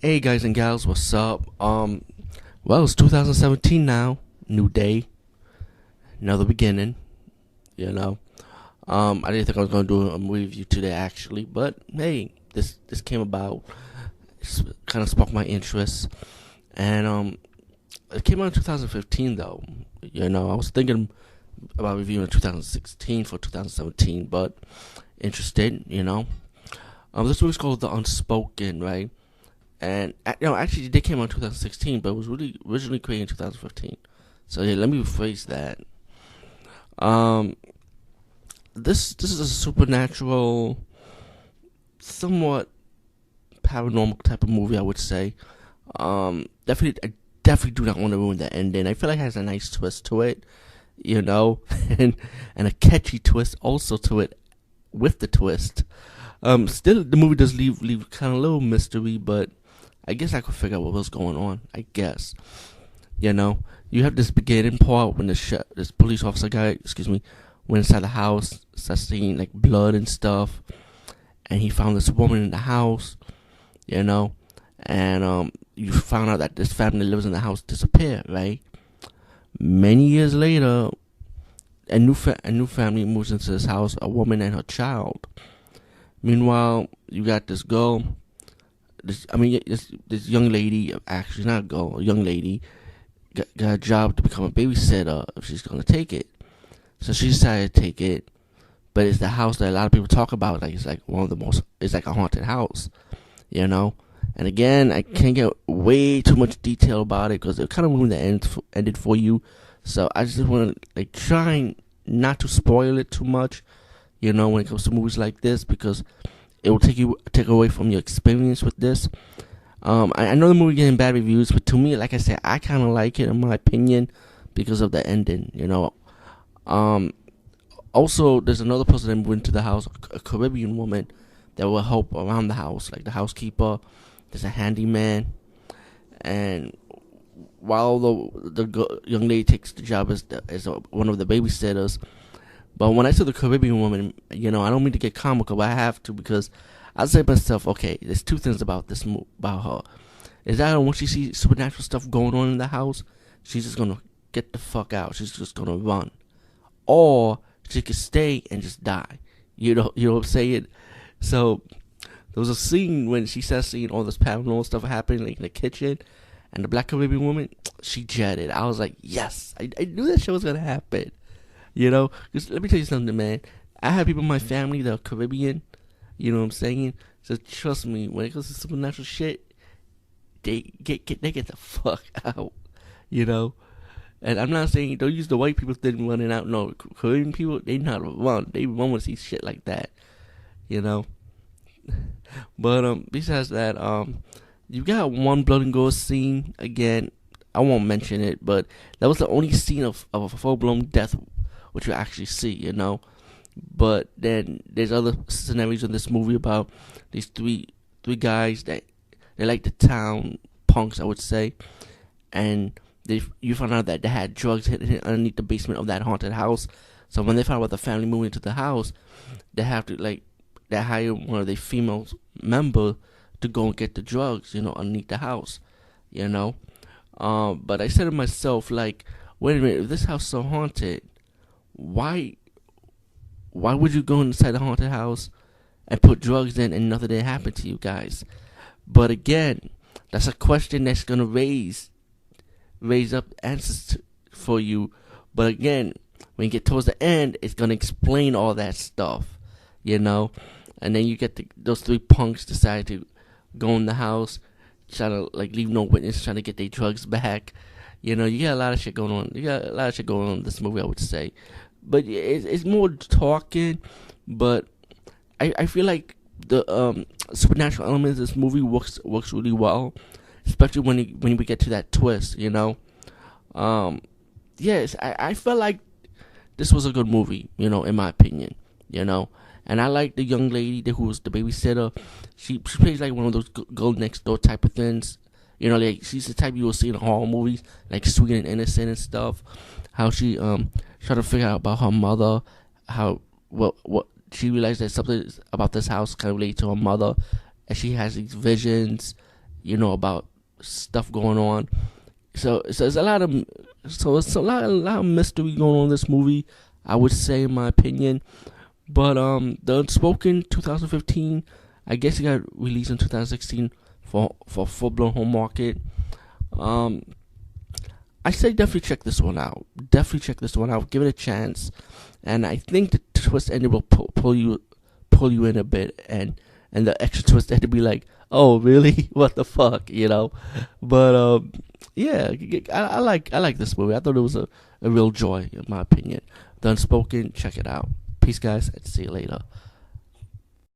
Hey guys and gals, what's up? Well, it's 2017 now, new day, another beginning. You know, I didn't think I was gonna do a movie review today actually, but hey, this came about. It's kind of sparked my interest, and it came out in 2015 though. I was thinking about reviewing 2016 for 2017, but interested. This movie's called The Unspoken, right? And actually, they came out in 2016, but it was really originally created in 2015. So yeah, let me rephrase that. Um, this is a supernatural, somewhat paranormal type of movie, I would say. I definitely do not want to ruin the ending. I feel like it has a nice twist to it, you know, and a catchy twist also to it with the twist. Still, the movie does leave kind of a little mystery, but I guess I could figure out what was going on. I guess, you have this beginning part when this police officer guy, went inside the house, started seeing like blood and stuff, and he found this woman in the house, and you found out that this family that lives in the house disappeared, right? Many years later, a new family moves into this house, a woman and her child. Meanwhile, you got this girl. This young lady, actually not a girl, a young lady, got a job to become a babysitter if she's gonna take it. So she decided to take it, but it's the house that a lot of people talk about. Like it's like one of the most, it's like a haunted house, And again, I can't get way too much detail about it because it kind of ruined the ended for you. So I just want to try not to spoil it too much, when it comes to movies like this, because it will take away from your experience with this. I know the movie getting bad reviews, but to me, like I said, I kind of like it in my opinion because of the ending. Also, there's another person that moved into the house, a Caribbean woman that will help around the house, like the housekeeper. There's a handyman, and while the young lady takes the job as one of the babysitters. But when I saw the Caribbean woman, I don't mean to get comical, but I have to because I say to myself, okay, there's two things about about her. Is that when she sees supernatural stuff going on in the house, she's just gonna get the fuck out. She's just gonna run, or she could stay and just die. You know what I'm saying? So there was a scene when she started seeing all this paranormal stuff happening, like in the kitchen, and the black Caribbean woman, she jetted. I was like, yes, I knew that shit was gonna happen. Because let me tell you something, man. I have people in my family that are Caribbean. You know what I'm saying? So trust me, when it comes to supernatural shit, they get the fuck out. And I'm not saying don't use the white people thing running out. No, Caribbean people, they not run. They run when see shit like that. But besides that, you got one blood and gore scene again. I won't mention it, but that was the only scene of a full blown death which you actually see, But then there's other scenarios in this movie about these three guys that they like the town punks, I would say, and you found out that they had drugs hidden underneath the basement of that haunted house. So when they found out the family moved into the house, they have to they hire one of the female member to go and get the drugs, underneath the house, But I said to myself, wait a minute, if this house is so haunted, why would you go inside the haunted house and put drugs in and nothing did happen to you guys? But again, that's a question that's gonna raise up answers for you. But again, when you get towards the end, it's gonna explain all that stuff, And then you get those three punks decide to go in the house, try to leave no witness, trying to get their drugs back. You got a lot of shit going on. You got a lot of shit going on in this movie, I would say. But it's more talking, but I feel like the supernatural elements of this movie works really well, especially when we get to that twist, Yes, I felt like this was a good movie, in my opinion, And I like the young lady who was the babysitter. She plays like one of those girl next door type of things. She's the type you will see in horror movies, like Sweet and Innocent and stuff. How she trying to figure out about her mother, how what she realized that something about this house kind of related to her mother, and she has these visions, about stuff going on. So there's a lot of a lot of mystery going on in this movie, I would say, in my opinion. But the Unspoken 2015, I guess it got released in 2016 for full blown home market. Um, I say definitely check this one out. Definitely check this one out. Give it a chance, and I think the twist ending will pull you in a bit, and the extra twist ending be like, oh really? What the fuck, But yeah, I like this movie. I thought it was a real joy, in my opinion. The Unspoken, check it out. Peace, guys, and see you later.